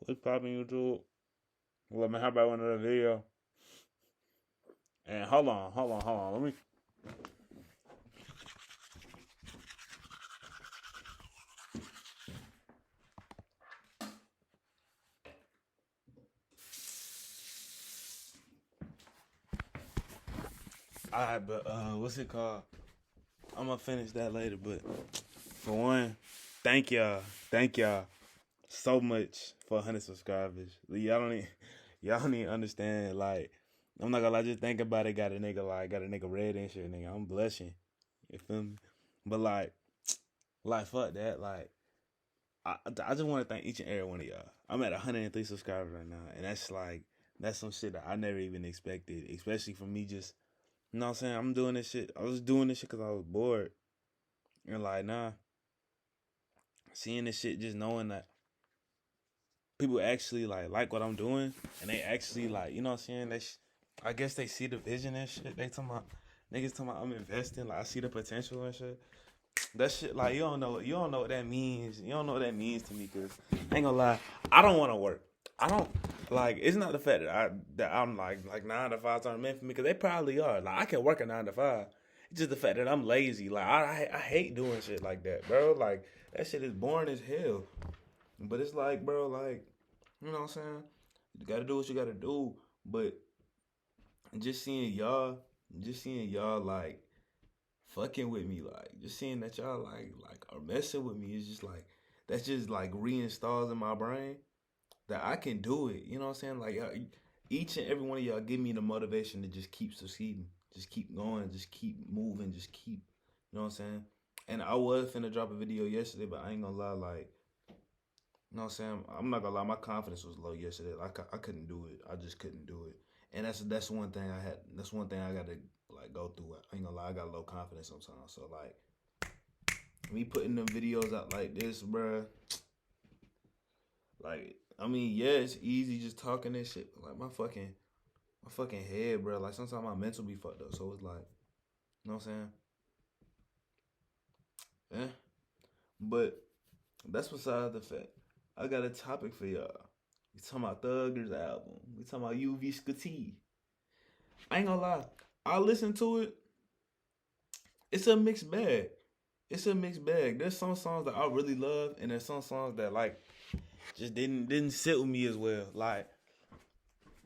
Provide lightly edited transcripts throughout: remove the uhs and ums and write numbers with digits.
What's popping YouTube? Let me hop about another video. And hold on. Let me. Alright, but what's it called? I'm gonna finish that later. But for one, thank y'all so much for 100 subscribers. Y'all don't even understand. Like, I'm not gonna lie, just think about it. Got a nigga red and shit, nigga. I'm blushing. You feel me? But like fuck that. Like, I just want to thank each and every one of y'all. I'm at 103 subscribers right now, and that's some shit that I never even expected, especially for me. Just, you know what I'm saying? I'm doing this shit. I was doing this shit because I was bored, and like, nah, seeing this shit, just knowing that people actually like what I'm doing, and they actually like, you know what I'm saying? I guess they see the vision and shit. They talking about niggas talking about I'm investing. Like, I see the potential and shit. That shit, like, you don't know what that means. You don't know what that means to me, cause I ain't gonna lie, I don't want to work. I don't like. It's not the fact that I'm like 9 to 5 aren't meant for me, cause they probably are. Like, I can work a 9 to 5. It's just the fact that I'm lazy. Like, I hate doing shit like that, bro. Like, that shit is boring as hell. But it's like, bro, like, you know what I'm saying? You gotta do what you gotta do. But just seeing y'all like fucking with me, like just seeing that y'all like are messing with me is just like, that's just like reinstalls in my brain that I can do it. You know what I'm saying? Like, each and every one of y'all give me the motivation to just keep succeeding, just keep going, just keep moving, just keep. You know what I'm saying? And I was finna drop a video yesterday, but I ain't gonna lie, like, you know what I'm saying? I'm not gonna lie, my confidence was low yesterday. Like, I couldn't do it. I just couldn't do it. And that's one thing I had. That's one thing I got to like go through. I ain't gonna lie, I got low confidence sometimes. So like, me putting them videos out like this, bruh. Like, I mean, yeah, it's easy just talking this shit. Like, my fucking head, bro. Like, sometimes my mental be fucked up. So it's like, you know what I'm saying? Yeah. But that's beside the fact. I got a topic for y'all. We talking about Thugger's album. We talking about UV SCUTI. I ain't gonna lie. I listened to it. It's a mixed bag. It's a mixed bag. There's some songs that I really love, and there's some songs that like just didn't sit with me as well. Like,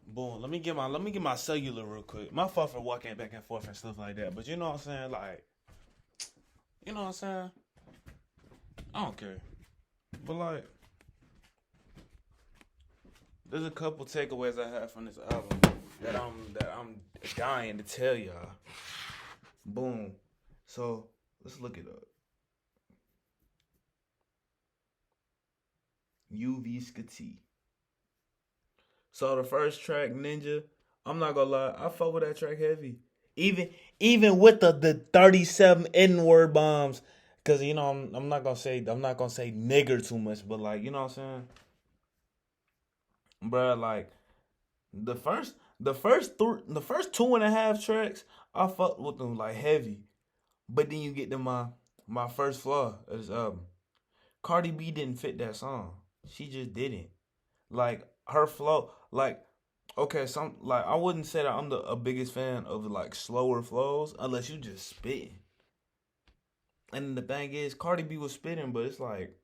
boom. Let me get my cellular real quick. My fault for walking back and forth and stuff like that. But you know what I'm saying? Like, you know what I'm saying? I don't care. But like, there's a couple takeaways I have from this album that I'm dying to tell y'all. Boom. So let's look it up. UV SCUTI. So the first track, Ninja, I'm not gonna lie, I fuck with that track heavy. Even even with the 37 N word bombs, cause you know I'm not gonna say nigger too much, but like, you know what I'm saying, bruh. Like, the first 2.5 tracks, I fucked with them like heavy, but then you get to my first flaw of this album. Cardi B didn't fit that song. She just didn't. Like, her flow, like, okay, some, like, I wouldn't say that I'm a biggest fan of like slower flows unless you just spitting. And the thing is, Cardi B was spitting, but it's like,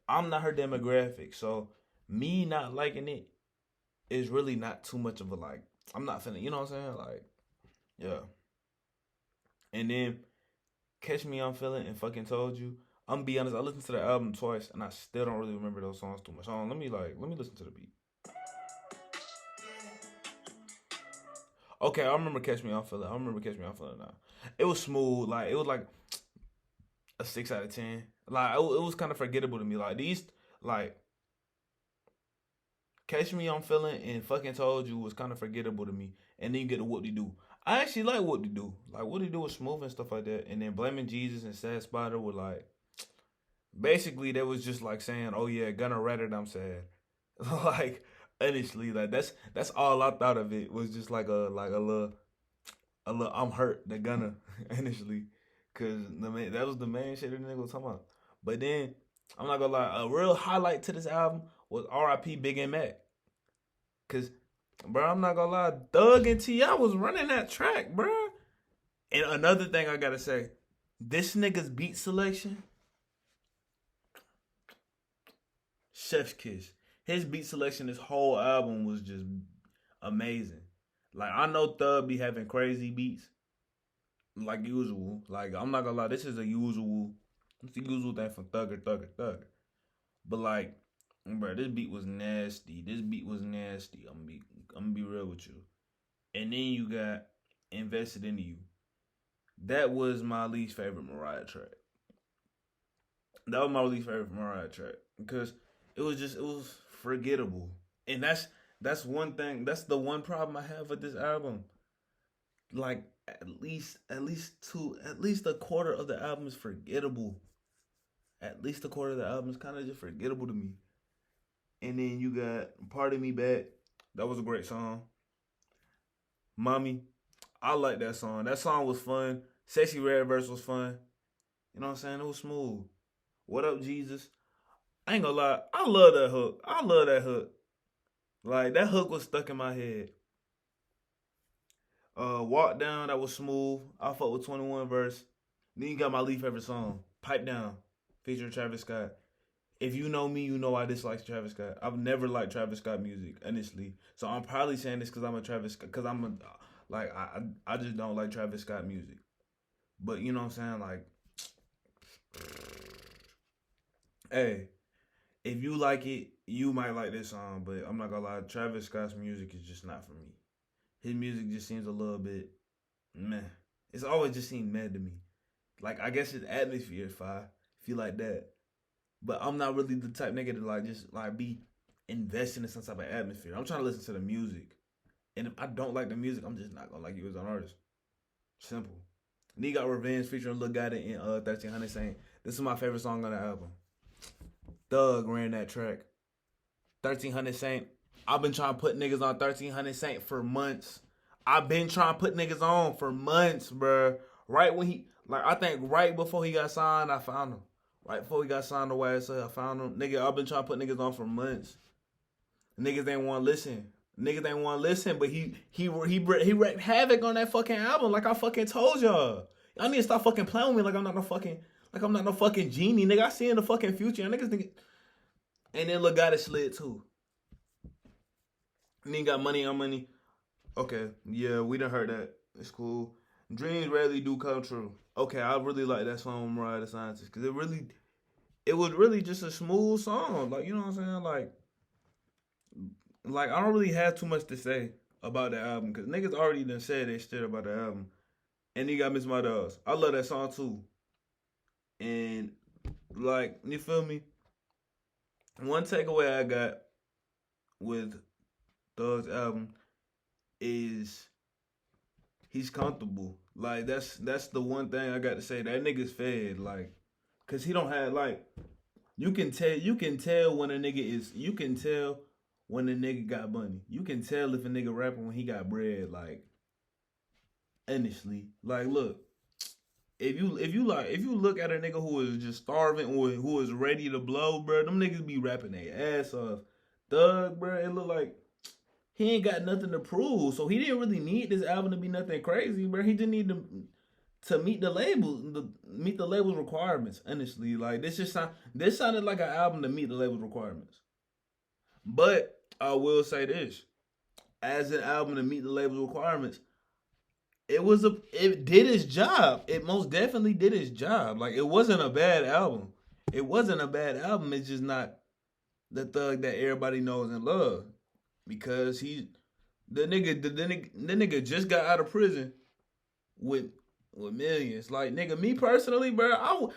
I'm not her demographic, so me not liking it is really not too much of a like. I'm not finna, you know what I'm saying? Like, yeah. And then Catch Me I'm Feeling and Fucking Told You. I'm gonna be honest, I listened to the album twice and I still don't really remember those songs too much. Hold on, let me listen to the beat. Okay, I remember Catch Me I'm Feeling. I remember Catch Me I'm Feeling now. It was smooth, like it was like a 6 out of 10. Like, it was kind of forgettable to me. Like, these, like, Catch Me I'm Feeling and Fucking Told You was kind of forgettable to me. And then you get to What They Do. I actually like What They Do. Like, What They Do was smooth and stuff like that. And then Blaming Jesus and Sad Spider were like, basically they was just like saying, oh yeah, gonna rat it, I'm sad. Like, honestly, like, that's all I thought of it, was just like a little I'm hurt, the gunner, initially. Cause that was the main shit that nigga was talking about. But then, I'm not gonna lie, a real highlight to this album was R.I.P. Big and Mac. Cause, bro, I'm not gonna lie, Thug and T.I. was running that track, bro. And another thing I gotta say, this nigga's beat selection, chef's kiss. His beat selection, this whole album was just amazing. Like, I know Thug be having crazy beats, like usual. Like, I'm not gonna lie, it's the usual thing from Thugger. But like, bro, this beat was nasty. I'm gonna be real with you. And then you got Invested in You. That was my least favorite Mariah track. Because it was forgettable. And that's one thing. That's the one problem I have with this album. Like at least a quarter of the album is forgettable. At least a quarter of the album is kind of just forgettable to me. And then you got Part of Me Back. That was a great song. Mommy, I like that song. That song was fun. Sexy Red verse was fun. You know what I'm saying? It was smooth. What Up, Jesus? I ain't gonna lie. I love that hook. Like, that hook was stuck in my head. Walk Down, that was smooth. I fuck with 21 verse. Then you got my least favorite song, Pipe Down, featuring Travis Scott. If you know me, you know I dislike Travis Scott. I've never liked Travis Scott music, honestly. So I'm probably saying this because I just don't like Travis Scott music. But you know what I'm saying? Like, hey, if you like it, you might like this song. But I'm not gonna lie, Travis Scott's music is just not for me. His music just seems a little bit meh. It's always just seemed meh to me. Like, I guess his atmosphere is fire, if you like that. But I'm not really the type nigga to like just like be investing in some type of atmosphere. I'm trying to listen to the music. And if I don't like the music, I'm just not gonna like you as an artist. Simple. And he got Revenge featuring Lil Gotti in 1300 saying, this is my favorite song on the album. Thug ran that track. 1300 Saint. I've been trying to put niggas on 1300 Saint for months. I've been trying to put niggas on for months, bruh. Right when I think right before he got signed, I found him. Right before he got signed to YSL, I found him. Nigga, I've been trying to put niggas on for months. Niggas ain't want to listen. But he wreaked havoc on that fucking album, like I fucking told y'all. Y'all need to stop fucking playing with me like I'm not no fucking genie, nigga. I see in the fucking future. Niggas think. And then Lil Gotti slid too. And then got Money on Money. Okay, yeah, we done heard that. It's cool. Dreams rarely do come true. Okay, I really like that song with Mariah the Scientist because it was really just a smooth song. Like, you know what I'm saying? Like I don't really have too much to say about the album because niggas already done said they shit about the album. And he got Miss My Dogs. I love that song too. And like, you feel me? One takeaway I got with Thug's album is he's comfortable. Like that's the one thing I got to say. That nigga's fed, like, cause he don't have like you can tell when a nigga got money. You can tell if a nigga rapping when he got bread, like honestly. Like look, if you look at a nigga who is just starving or who is ready to blow, bro, them niggas be rapping their ass off. Thug, bro, it look like he ain't got nothing to prove, so he didn't really need this album to be nothing crazy, bro. He just need to meet the label's requirements. Honestly, like this sounded like an album to meet the label's requirements. But I will say this: as an album to meet the label's requirements, it did its job. It most definitely did its job. Like it wasn't a bad album. It's just not the Thug that everybody knows and loves. Because the nigga just got out of prison with millions. Like nigga, me personally, bro, I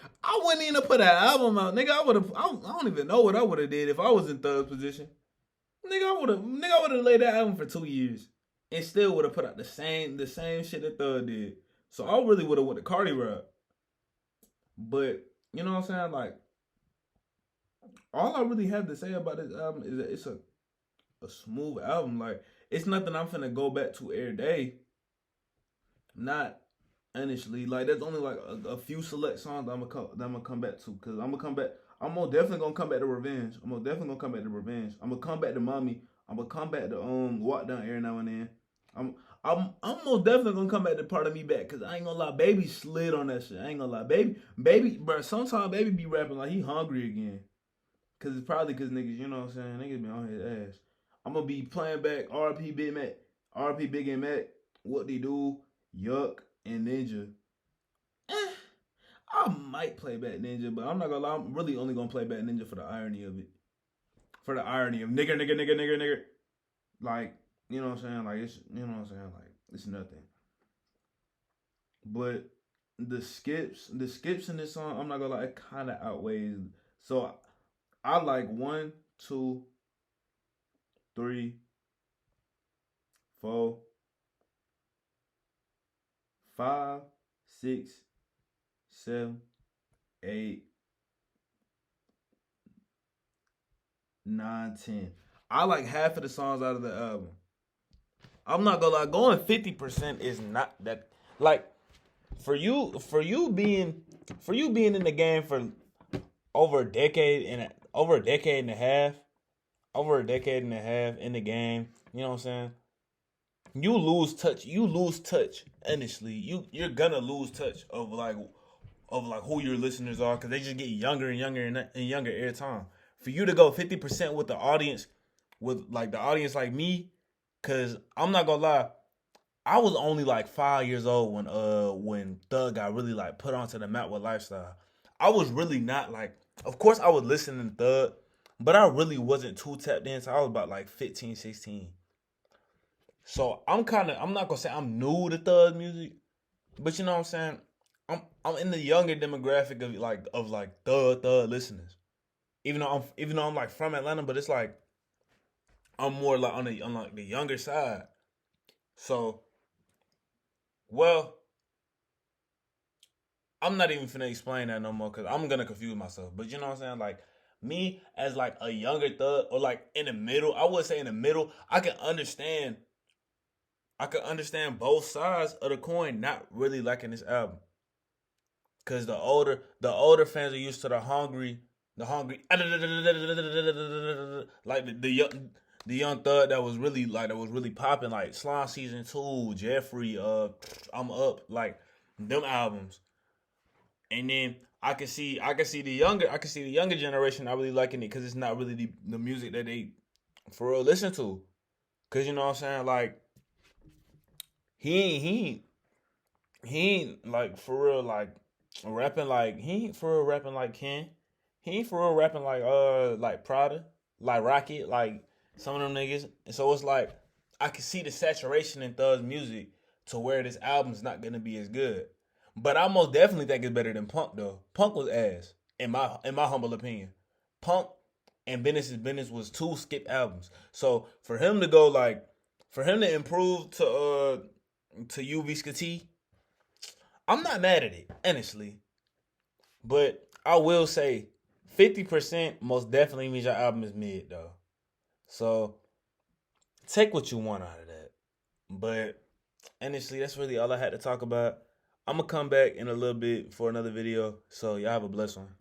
wouldn't even put an album out. Nigga, I don't even know what I would have did if I was in Thug's position. Nigga, I would have laid that album for 2 years and still would have put out the same shit that Thug did. So I really would have went to Cardi route. But you know what I'm saying? Like all I really have to say about this album is that it's a smooth album. Like it's nothing I'm finna go back to every day. Not Honestly, like there's only like a few select songs that I'm gonna come back to, because I'm gonna come back. I'm most definitely gonna come back to Revenge. I'm most definitely gonna come back to Revenge. I'm gonna come back to Mommy. I'm gonna come back to Walk Down every now and then. I'm I'm most definitely gonna come back to Part of Me Back, because I ain't gonna lie, Baby slid on that shit. I ain't gonna lie, baby, bro. Sometimes Baby be rapping like he hungry again, cause it's probably cause niggas, you know what I'm saying, niggas be on his ass. I'm gonna be playing back RP Big Mac, RP Big and Mac, What They Do, Yuck, and Ninja. Eh, I might play back Ninja, but I'm not gonna lie, I'm really only gonna play back Ninja for the irony of it. For the irony of nigger. Like, you know what I'm saying? Like, it's, you know what I'm saying? Like, it's nothing. But the skips in this song, I'm not gonna lie, it kind of outweighs. So I like 1, 2, 3, 4, 5, 6, 7, 8, 9, 10. I like half of the songs out of the album. I'm not gonna lie, going 50% is not that, like, for you being in the game for over a decade and a half in the game, you know what I'm saying? You lose touch. Honestly, you're gonna lose touch of who your listeners are, because they just get younger and younger and younger every time. For you to go 50% with the audience, with like the audience like me, because I'm not gonna lie, I was only like 5 years old when Thug got really like put onto the map with Lifestyle. I was really not like, of course I was listening to Thug, but I really wasn't too tapped in. So I was about like 15, 16. So I'm not gonna say I'm new to Thug music, but you know what I'm saying? I'm in the younger demographic of Thug listeners. Even though I'm like from Atlanta, but it's like I'm more like on like the younger side. So, well, I'm not even finna explain that no more, because I'm gonna confuse myself. But you know what I'm saying? Like, me as like a younger Thug, or like in the middle, I would say in the middle, I can understand both sides of the coin not really liking this album. Cause the older fans are used to the hungry like the young Thug that was really popping, like Slime Season 2, Jeffrey, I'm Up, like them albums. And then I can see the younger generation not really liking it, because it's not really the music that they for real listen to. Cause you know what I'm saying? Like, he ain't he ain't he ain't like for real rapping like he ain't for real rapping like Ken. He ain't for real rapping like Prada, like Rocket, like some of them niggas. And so it's like I can see the saturation in Thug's music to where this album's not gonna be as good. But I most definitely think it's better than Punk though. Punk was ass in my humble opinion. Punk and Business is Business was two skip albums. So for him to go like for him to improve to UV Scati, I'm not mad at it, honestly. But I will say 50% most definitely means your album is mid though. So take what you want out of that. But honestly, that's really all I had to talk about. I'm gonna come back in a little bit for another video. So y'all have a blessed one.